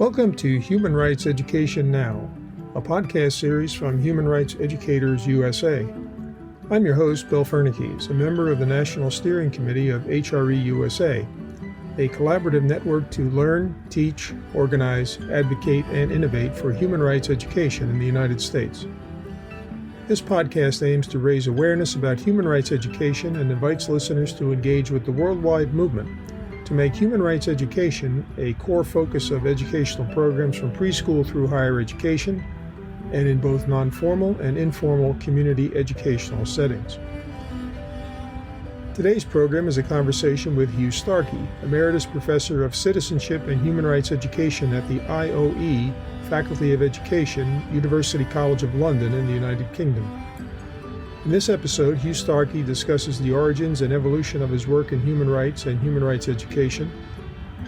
Welcome to Human Rights Education Now, a podcast series from Human Rights Educators USA. I'm your host, Bill Fernikes, a member of the National Steering Committee of HRE USA, a collaborative network to learn, teach, organize, advocate, and innovate for human rights education in the United States. This podcast aims to raise awareness about human rights education and invites listeners to engage with the worldwide movement to make human rights education a core focus of educational programs from preschool through higher education and in both non-formal and informal community educational settings. Today's program is a conversation with Hugh Starkey, Emeritus Professor of Citizenship and Human Rights Education at the IOE Faculty of Education, University College of London in the United Kingdom. In this episode, Hugh Starkey discusses the origins and evolution of his work in human rights and human rights education,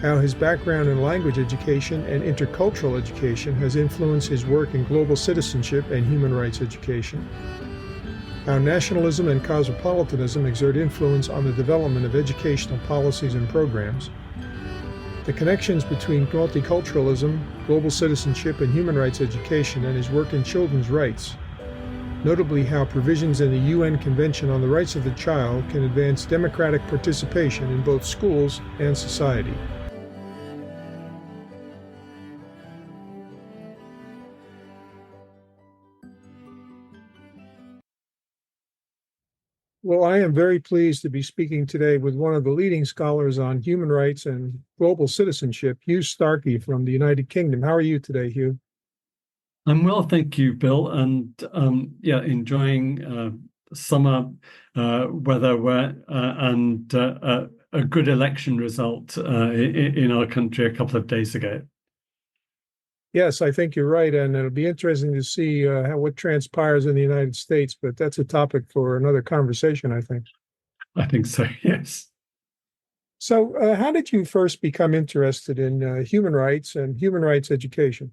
how his background in language education and intercultural education has influenced his work in global citizenship and human rights education, how nationalism and cosmopolitanism exert influence on the development of educational policies and programs, the connections between multiculturalism, global citizenship, and human rights education, and his work in children's rights, notably how provisions in the UN Convention on the Rights of the Child can advance democratic participation in both schools and society. Well, I am very pleased to be speaking today with one of the leading scholars on human rights and global citizenship, Hugh Starkey from the United Kingdom. How are you today, Hugh? I'm well, thank you, Bill, and enjoying summer weather and a good election result in our country a couple of days ago. Yes, I think you're right, and it'll be interesting to see what transpires in the United States, but that's a topic for another conversation, I think. I think so, yes. So how did you first become interested in human rights and human rights education?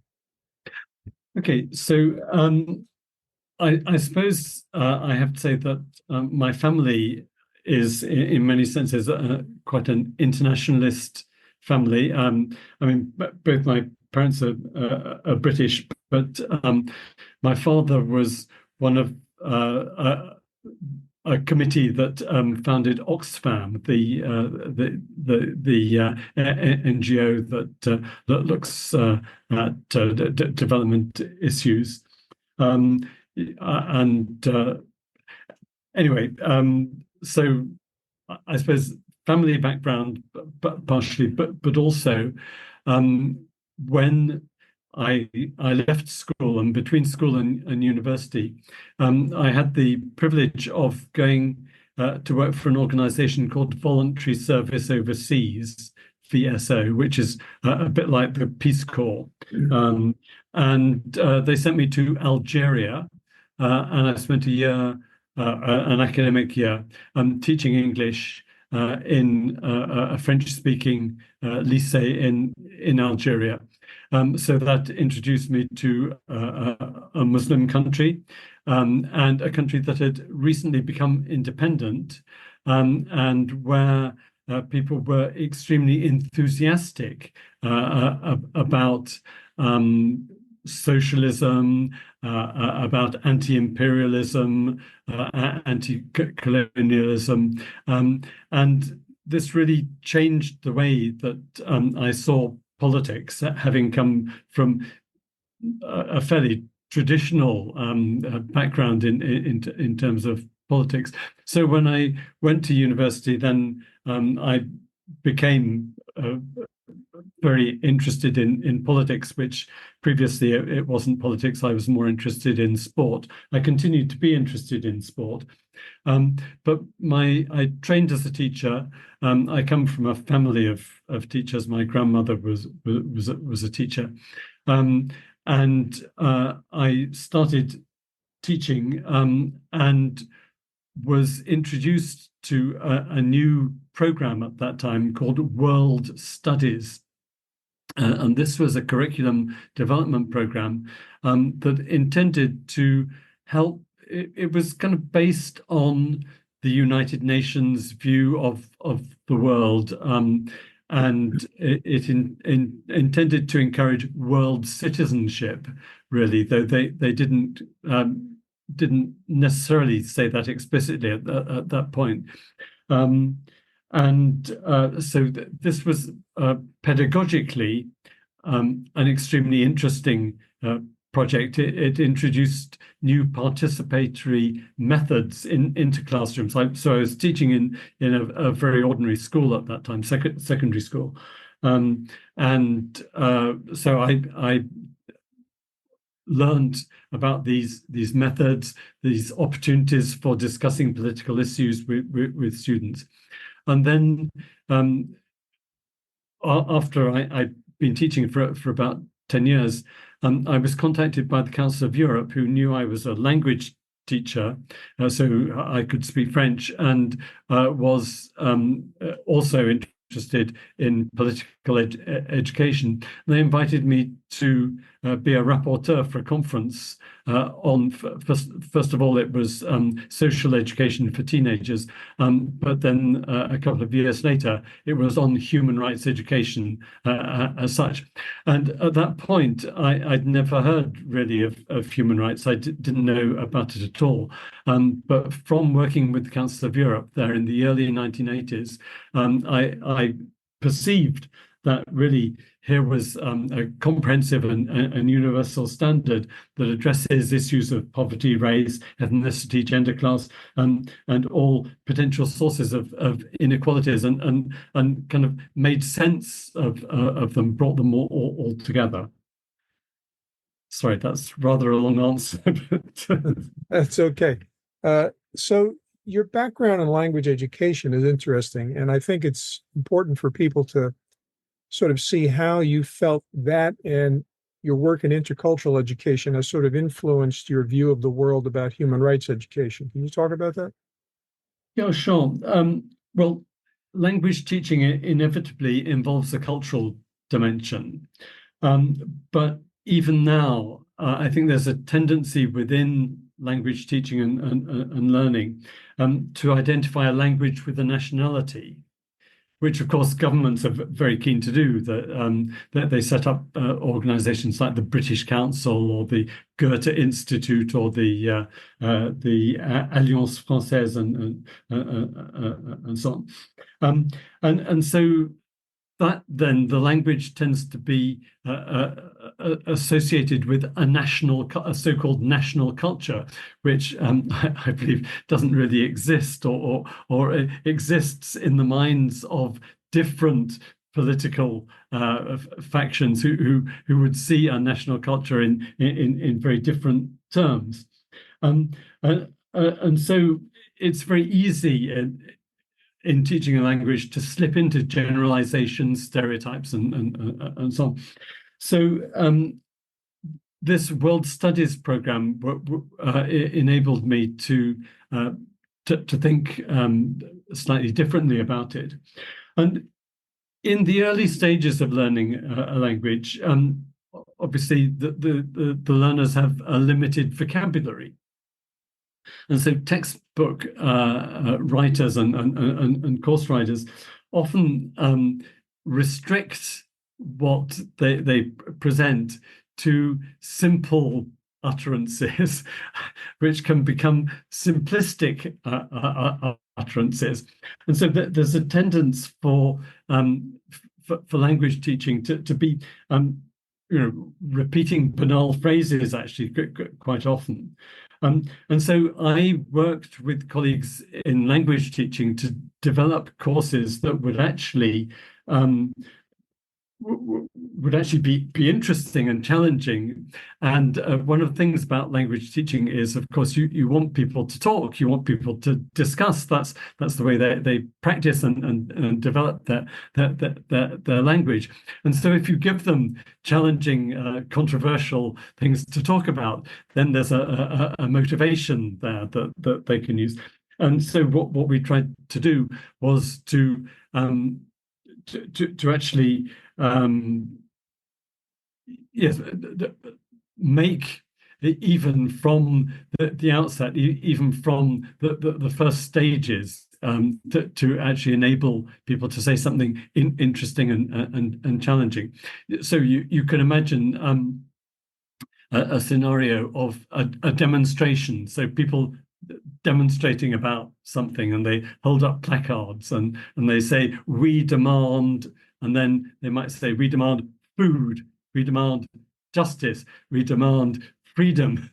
Okay, so I suppose I have to say that my family is, in many senses, quite an internationalist family. I mean, both my parents are British, but my father was one of a committee that founded Oxfam, the NGO that looks at development issues. Anyway, so I suppose family background, but partially, but also when I left school, and between school and university, I had the privilege of going to work for an organization called Voluntary Service Overseas, VSO, which is a bit like the Peace Corps. And they sent me to Algeria, and I spent a year, an academic year, teaching English in a French-speaking lycée in Algeria. So that introduced me to a Muslim country and a country that had recently become independent and where people were extremely enthusiastic about socialism, about anti-imperialism, anti-colonialism. And this really changed the way that I saw politics, having come from a fairly traditional background in terms of politics. So when I went to university, then I became very interested in politics, which previously it wasn't politics. I was more interested in sport. I continued to be interested in sport. But I trained as a teacher. I come from a family of teachers. My grandmother was a teacher, and I started teaching and was introduced to a new program at that time called World Studies. And this was a curriculum development program that intended to help. It was kind of based on the United Nations view of the world, and it intended to encourage world citizenship, really, though they didn't necessarily say that explicitly at that point. So this was pedagogically an extremely interesting project. It introduced new participatory methods into classrooms. So I was teaching in a very ordinary school at that time, secondary school, so I learned about these methods, these opportunities for discussing political issues with students. And then after I'd been teaching for about 10 years, I was contacted by the Council of Europe, who knew I was a language teacher, so I could speak French, and was also interested in political education. And they invited me to be a rapporteur for a conference on, first of all, it was social education for teenagers, but then a couple of years later, it was on human rights education as such. And at that point, I'd never heard really of human rights. I didn't know about it at all. But from working with the Council of Europe there in the early 1980s, I perceived that really here was a comprehensive and universal standard that addresses issues of poverty, race, ethnicity, gender, class, and all potential sources of inequalities, and kind of made sense of them, brought them all together. Sorry, that's rather a long answer. But That's okay. So your background in language education is interesting, and I think it's important for people to sort of see how you felt that and your work in intercultural education has sort of influenced your view of the world about human rights education. Can you talk about that? Yeah, sure. Well, language teaching inevitably involves a cultural dimension. But even now, I think there's a tendency within language teaching and learning to identify a language with a nationality, which of course governments are very keen to do. That they set up organisations like the British Council or the Goethe Institute or the Alliance Française and so on. And so that then the language tends to be associated with a so-called national culture, which I believe doesn't really exist, or exists in the minds of different political factions who would see a national culture in very different terms, and so it's very easy in teaching a language to slip into generalizations, stereotypes, and so on. So this World Studies program enabled me to think slightly differently about it. And in the early stages of learning a language, obviously the learners have a limited vocabulary. And so textbook writers and course writers often restrict what they present to simple utterances, which can become simplistic utterances. And so there's a tendency for language teaching to be repeating banal phrases actually quite often. And so I worked with colleagues in language teaching to develop courses that would actually be interesting and challenging. And one of the things about language teaching is, of course, you want people to talk, you want people to discuss. That's the way they practice and develop their language. And so if you give them challenging, controversial things to talk about, then there's a motivation there that they can use. And so what we tried to do was to actually yes, make even from the outset, even from the first stages, to actually enable people to say something interesting and challenging. So you can imagine a scenario of a demonstration. So people demonstrating about something, and they hold up placards and they say, "We demand," and then they might say, "We demand food, we demand justice, we demand freedom."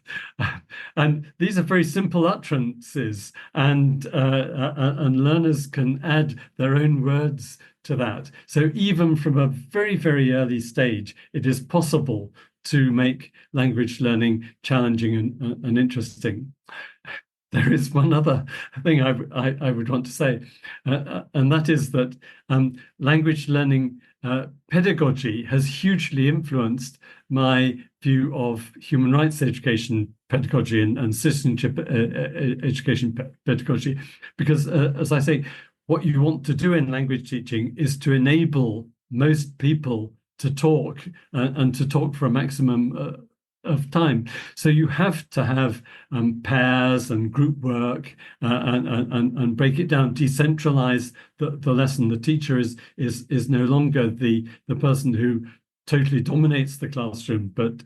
And these are very simple utterances, and learners can add their own words to that. So even from a very, very early stage, it is possible to make language learning challenging and interesting. There is one other thing I would want to say, and that is that language learning pedagogy has hugely influenced my view of human rights education pedagogy and citizenship education pedagogy, because as I say, what you want to do in language teaching is to enable most people to talk and to talk for a maximum of time. So you have to have pairs and group work and break it down, decentralize the lesson. The teacher is no longer the person who totally dominates the classroom, but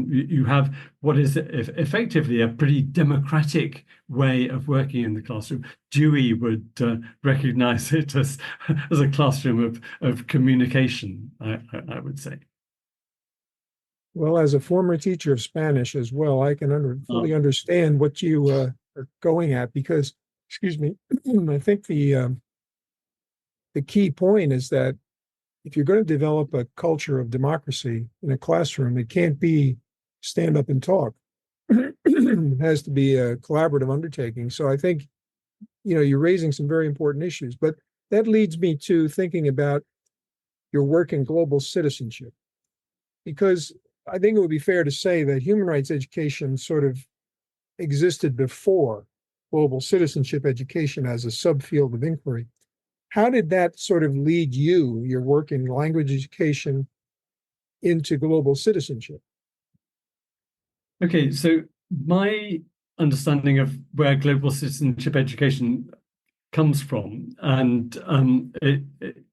you have what is effectively a pretty democratic way of working in the classroom. Dewey would recognize it as a classroom of communication, I would say. Well, as a former teacher of Spanish as well, I can fully understand what you are going at, because, excuse me, I think the key point is that if you're going to develop a culture of democracy in a classroom, it can't be stand up and talk. It has to be a collaborative undertaking. So I think, you're raising some very important issues. But that leads me to thinking about your work in global citizenship, because I think it would be fair to say that human rights education sort of existed before global citizenship education as a subfield of inquiry. How did that sort of lead your work in language education, into global citizenship? Okay, so my understanding of where global citizenship education comes from, and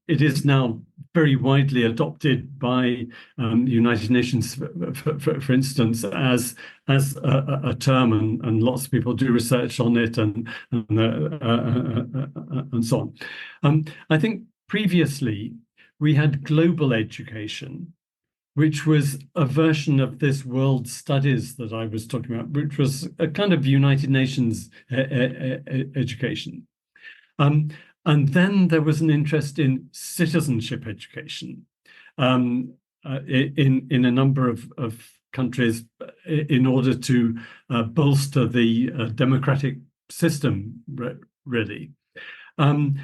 it is now very widely adopted by the United Nations, for instance, as a term, and lots of people do research on it and so on. I think previously we had global education, which was a version of this world studies that I was talking about, which was a kind of United Nations education. And then there was an interest in citizenship education in a number of countries in order to bolster the democratic system, really. And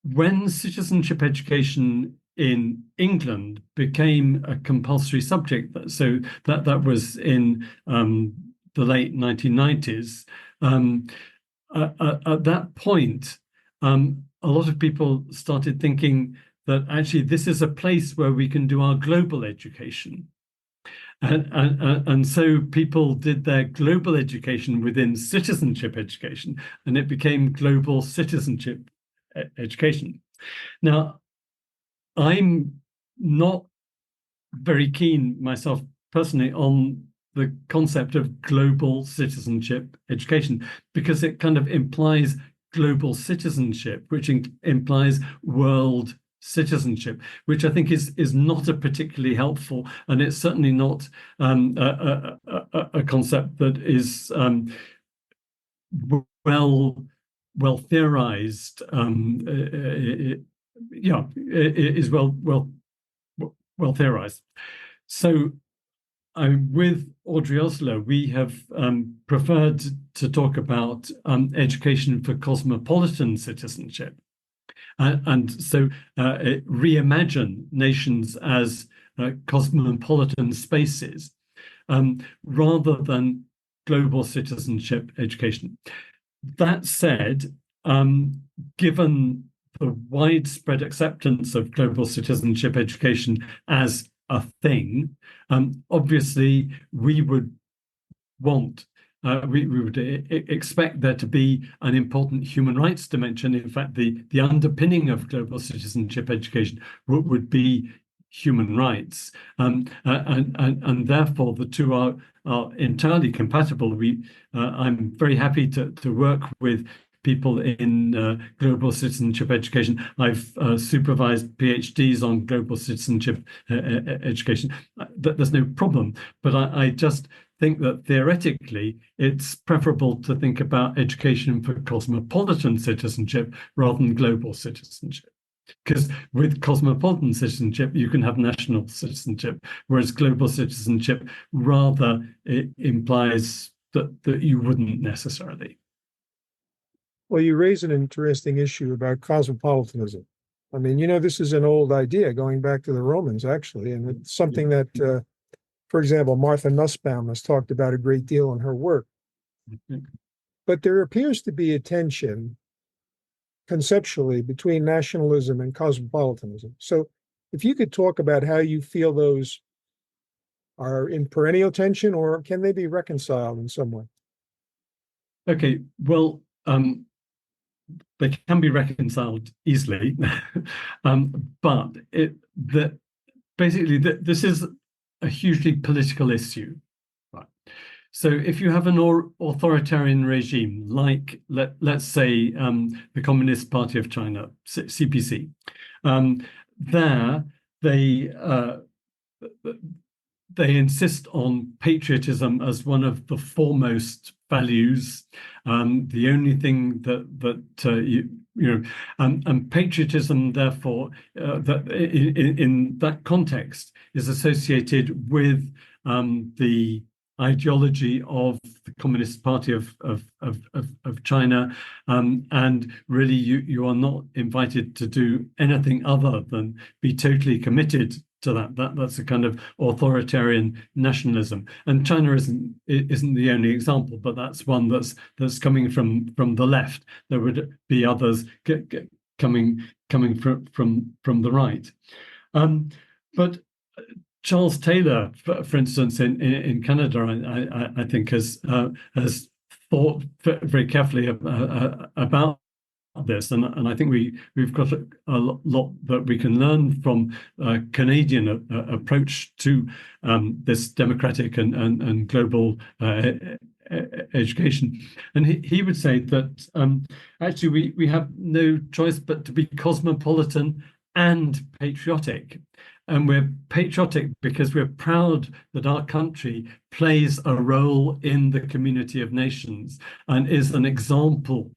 when citizenship education in England became a compulsory subject, so that was in the late 1990s, at that point, a lot of people started thinking that actually this is a place where we can do our global education. And so people did their global education within citizenship education, and it became global citizenship education. Now, I'm not very keen myself personally on the concept of global citizenship education, because it kind of implies global citizenship, which implies world citizenship, which I think is not a particularly helpful, and it's certainly not a concept that is well theorized. It is well theorized. So with Audrey Osler, we have preferred to talk about education for cosmopolitan citizenship. And so reimagine nations as cosmopolitan spaces, rather than global citizenship education. That said, given the widespread acceptance of global citizenship education as a thing, obviously we would want we would expect there to be an important human rights dimension. In fact, the underpinning of global citizenship education would be human rights, and therefore the two are entirely compatible. I'm very happy to work with people in global citizenship education. I've supervised PhDs on global citizenship education. There's no problem, but I just think that theoretically it's preferable to think about education for cosmopolitan citizenship rather than global citizenship. Because with cosmopolitan citizenship, you can have national citizenship, whereas global citizenship rather implies that you wouldn't necessarily. Well, you raise an interesting issue about cosmopolitanism. I mean, this is an old idea going back to the Romans, actually, and it's something that, for example, Martha Nussbaum has talked about a great deal in her work. But there appears to be a tension conceptually between nationalism and cosmopolitanism. So if you could talk about how you feel those are in perennial tension, or can they be reconciled in some way? Okay, well, they can be reconciled easily, but basically this is a hugely political issue. Right. So if you have an authoritarian regime, like let's say the Communist Party of China, CPC, there they insist on patriotism as one of the foremost values, the only thing and patriotism, therefore, that in that context is associated with the ideology of the Communist Party of China, and really you are not invited to do anything other than be totally committed to that. That's a kind of authoritarian nationalism, and China isn't the only example, but that's one that's coming from the left. There would be others coming from the right, but Charles Taylor, for instance, in Canada, I think has thought very carefully about this, and I think we've got a lot that we can learn from a Canadian approach to this democratic and global education. And he would say that actually we have no choice but to be cosmopolitan and patriotic. And we're patriotic because we're proud that our country plays a role in the community of nations and is an example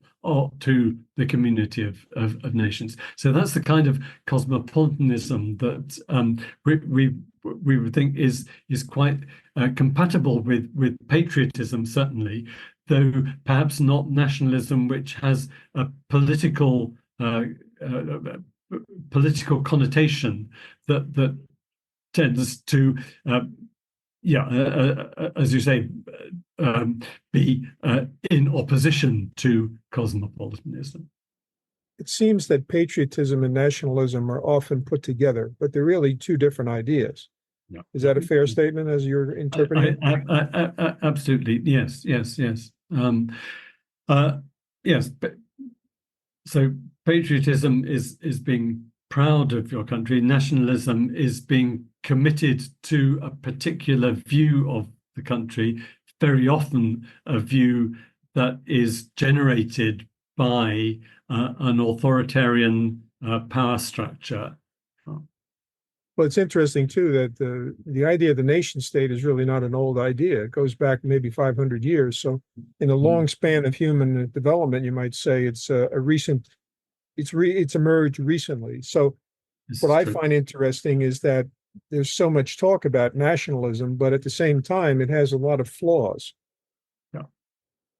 to the community of nations. So that's the kind of cosmopolitanism that we would think is quite compatible with patriotism, certainly, though perhaps not nationalism, which has a political connotation that tends to, as you say, be in opposition to cosmopolitanism. It seems that patriotism and nationalism are often put together, but they're really two different ideas. Yeah. Is that a fair statement as you're interpreting it? Absolutely. Yes. Yes. But so patriotism is being proud of your country. Nationalism is being committed to a particular view of the country, very often a view that is generated by an authoritarian power structure. Well, it's interesting, too, that the idea of the nation state is really not an old idea. It goes back maybe 500 years. So in a long span of human development, you might say it's it's emerged recently. So what I find interesting is that there's so much talk about nationalism, but at the same time, it has a lot of flaws. Yeah.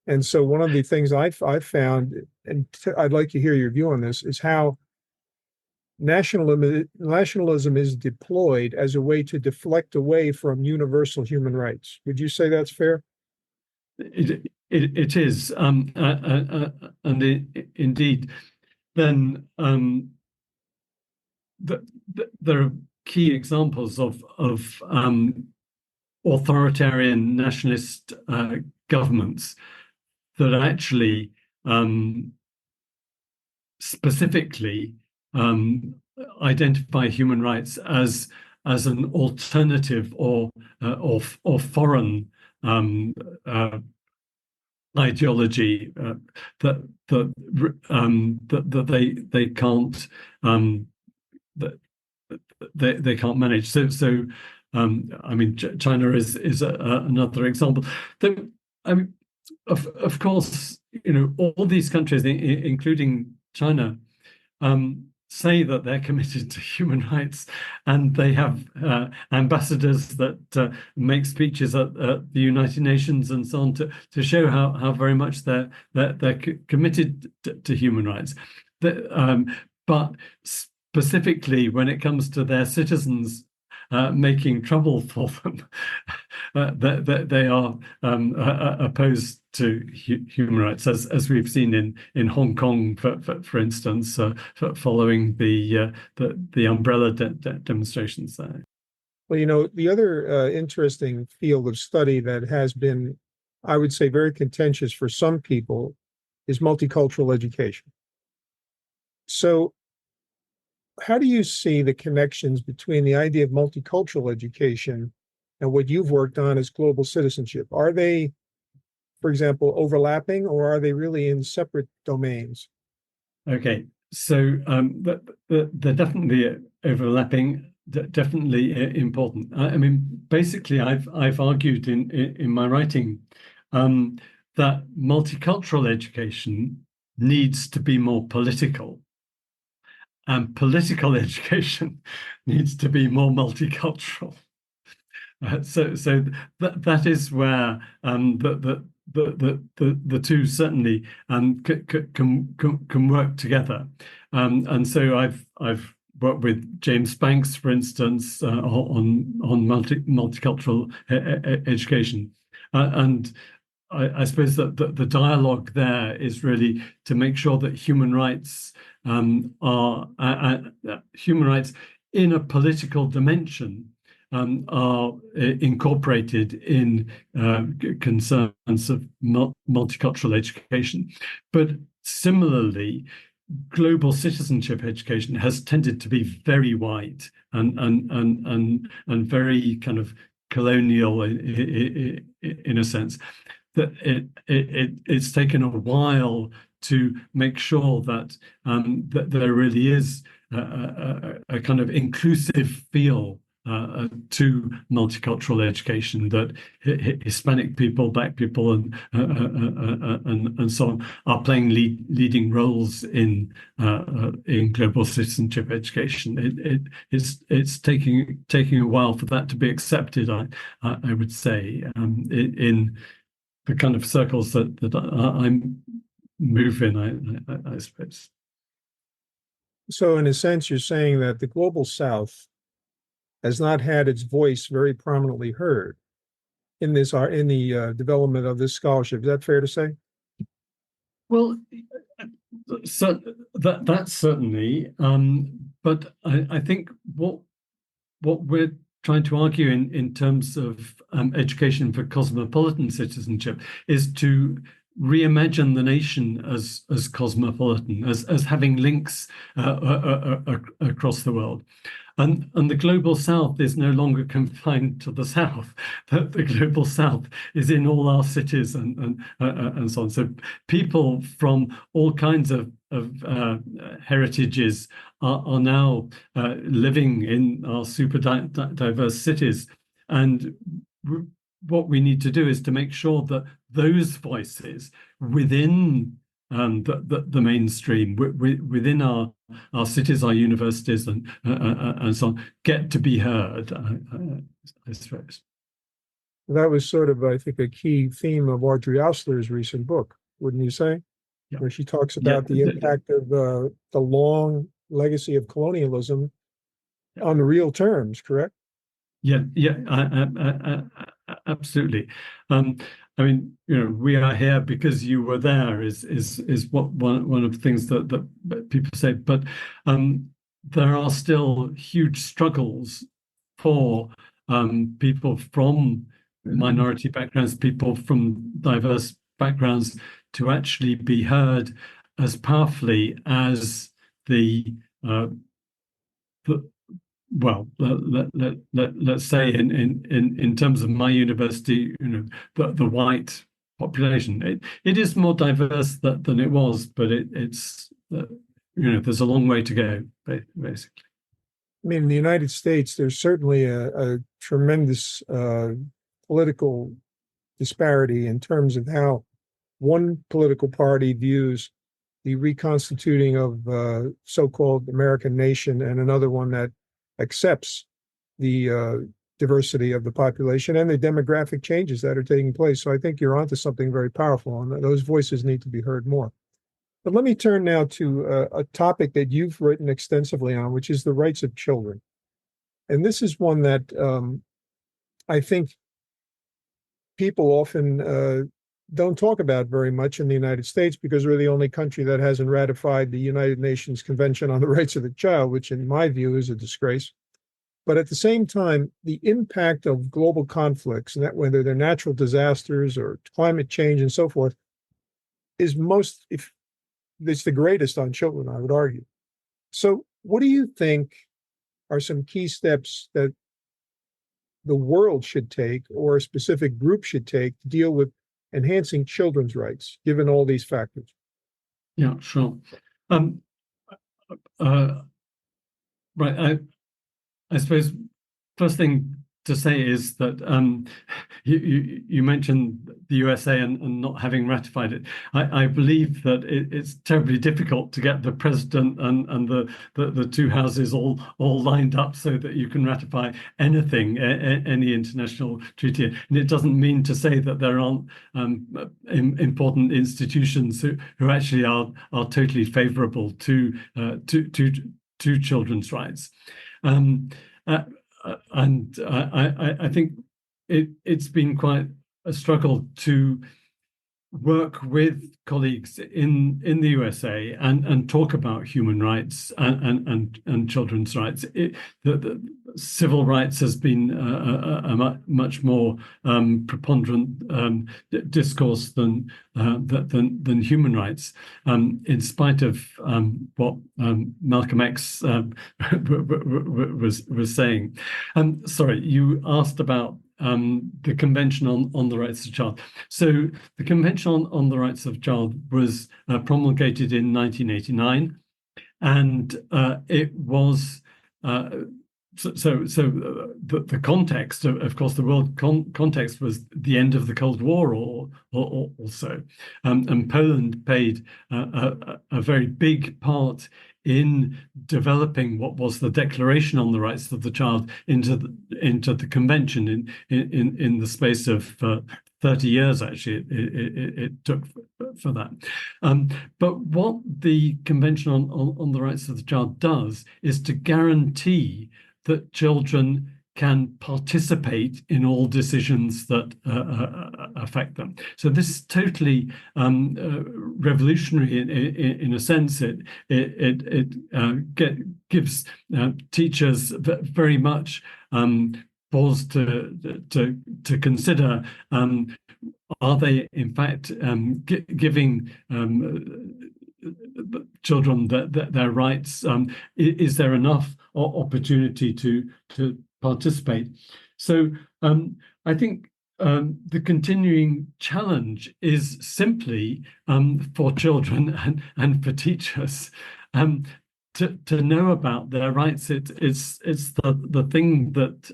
And so one of the things I've found, and I'd like to hear your view on this, is how nationalism is deployed as a way to deflect away from universal human rights. Would you say that's fair? It is, and indeed, then there are key examples of authoritarian nationalist governments that actually specifically identify human rights as an alternative or foreign ideology that they can't they can't manage. So I mean, China is another example. I mean, of course, all these countries, including China, say that they're committed to human rights, and they have ambassadors that make speeches at the United Nations and so on to show how very much they're committed to human rights. But specifically, when it comes to their citizens making trouble for them, they are opposed to human rights, as we've seen in Hong Kong, for instance, following the umbrella demonstrations there. Well, the other interesting field of study that has been, I would say, very contentious for some people is multicultural education. So how do you see the connections between the idea of multicultural education and what you've worked on as global citizenship? Are they, for example, overlapping, or are they really in separate domains? Okay, so they're definitely overlapping, definitely important. I mean, basically, I've argued in my writing that multicultural education needs to be more political, and political education needs to be more multicultural. So that is where the two certainly can work together. And so I've worked with James Banks, for instance, on multicultural education, and I suppose that the dialogue there is really to make sure that human rights are human rights in a political dimension are incorporated in concerns of multicultural education. But similarly, global citizenship education has tended to be very wide and very kind of colonial in a sense. That it's taken a while to make sure that that there really is a kind of inclusive feel to multicultural education, that Hispanic people, Black people, and so on are playing leading roles in global citizenship education. It's taking a while for that to be accepted. I would say in the kind of circles that I move in, I suppose. So in a sense, you're saying that the global South has not had its voice very prominently heard in the development of this scholarship. Is that fair to say? Well, so that's certainly, but I think what we're trying to argue in terms of education for cosmopolitan citizenship is to reimagine the nation as cosmopolitan, as having links across the world. And the global South is no longer confined to the South. The global South is in all our cities and so on. So people from all kinds of heritages are now living in our super diverse cities. And what we need to do is to make sure that those voices within the mainstream, within our cities, our universities, and so on, get to be heard, I suppose. That was sort of, I think, a key theme of Audrey Osler's recent book, wouldn't you say? Yeah. Where she talks about the impact of the long legacy of colonialism on the real terms, correct? Yeah, absolutely. I mean, we are here because you were there is what one of the things that people say. But there are still huge struggles for people from minority backgrounds, people from diverse backgrounds, to actually be heard as powerfully as let's say in terms of my university, the white population. It is more diverse than it was, but it's there's a long way to go, basically. I mean, in the United States, there's certainly a tremendous political disparity in terms of how one political party views the reconstituting of so-called American nation, and another one that accepts the diversity of the population and the demographic changes that are taking place. So I think you're onto something very powerful, and those voices need to be heard more. But let me turn now to a topic that you've written extensively on, which is the rights of children. And this is one that I think people often don't talk about very much in the United States, because we're the only country that hasn't ratified the United Nations Convention on the Rights of the Child, which in my view is a disgrace. But at the same time, the impact of global conflicts, and that whether they're natural disasters or climate change and so forth, is it's the greatest on children, I would argue. So what do you think are some key steps that the world should take, or a specific group should take, to deal with enhancing children's rights, given all these factors? Yeah, sure. Right. I suppose first thing to say is that you mentioned the USA and not having ratified it. I believe that it's terribly difficult to get the president and the two houses all lined up so that you can ratify anything, any international treaty. And it doesn't mean to say that there aren't important institutions who actually are totally favourable to children's rights. And I think it's been quite a struggle to work with colleagues in the USA and talk about human rights and children's rights. The civil rights has been a much more preponderant discourse than human rights, in spite of what Malcolm X was saying. Sorry, you asked about the Convention on the Rights of the Child. So the Convention on the Rights of the Child was promulgated in 1989, and it was the context, of course, the world context was the end of the Cold War, or also, and Poland played a very big part in developing what was the Declaration on the Rights of the Child into the Convention in the space of 30 years. Actually, it took for that. But what the Convention on the Rights of the Child does is to guarantee that children can participate in all decisions that affect them. So this is totally revolutionary in a sense. It gives teachers very much pause to consider. Are they in fact giving children their rights? Is there enough opportunity to participate? So I think the continuing challenge is simply for children and for teachers to know about their rights. It's the thing that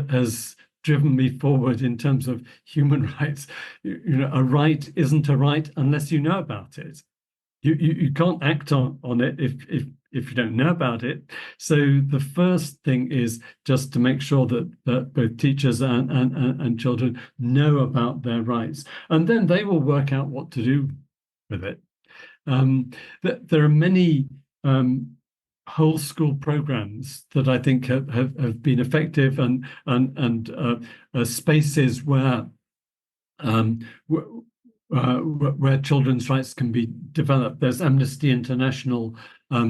has driven me forward in terms of human rights. A right isn't a right unless you know about it. You can't act on it if you don't know about it. So the first thing is just to make sure that both teachers and children know about their rights, and then they will work out what to do with it. There are many whole school programs that I think have been effective, and spaces where children's rights can be developed. There's Amnesty International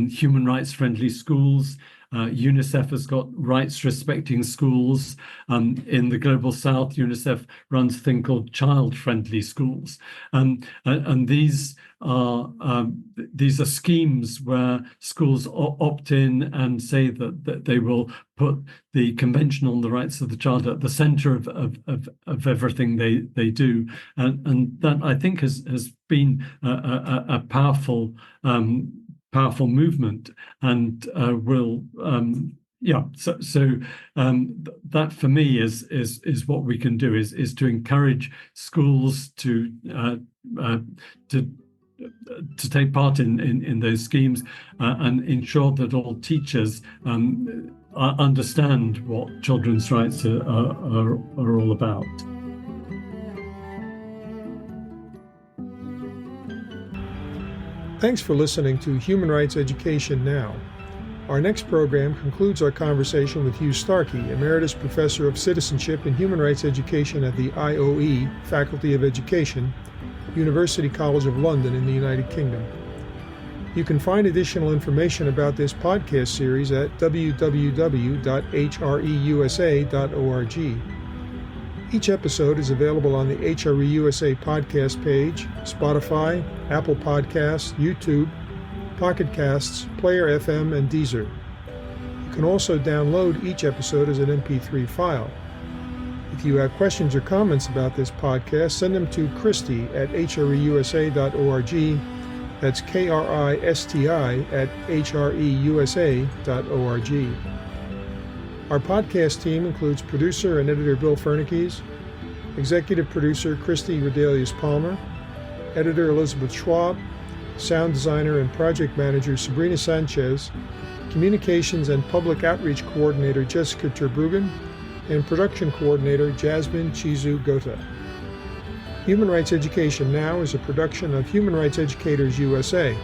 human rights friendly schools. UNICEF has got rights-respecting schools. In the Global South, UNICEF runs a thing called child-friendly schools. And these are schemes where schools opt in and say that they will put the Convention on the Rights of the Child at the center of everything they do. And that, I think, has been a powerful movement, and will that for me is what we can do, is to encourage schools to take part in those schemes, and ensure that all teachers understand what children's rights are all about. Thanks for listening to Human Rights Education Now. Our next program concludes our conversation with Hugh Starkey, Emeritus Professor of Citizenship and Human Rights Education at the IOE, Faculty of Education, University College of London in the United Kingdom. You can find additional information about this podcast series at www.hreusa.org. Each episode is available on the HREUSA podcast page, Spotify, Apple Podcasts, YouTube, Pocket Casts, Player FM, and Deezer. You can also download each episode as an MP3 file. If you have questions or comments about this podcast, send them to Christy at hreusa.org. That's KRISTI@hreusa.org. Our podcast team includes producer and editor Bill Fernikes, executive producer Christy Redelius-Palmer, editor Elizabeth Schwab, sound designer and project manager Sabrina Sanchez, communications and public outreach coordinator Jessica Terbruggen, and production coordinator Jasmine Chizu Gota. Human Rights Education Now is a production of Human Rights Educators USA,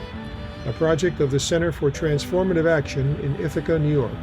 a project of the Center for Transformative Action in Ithaca, New York.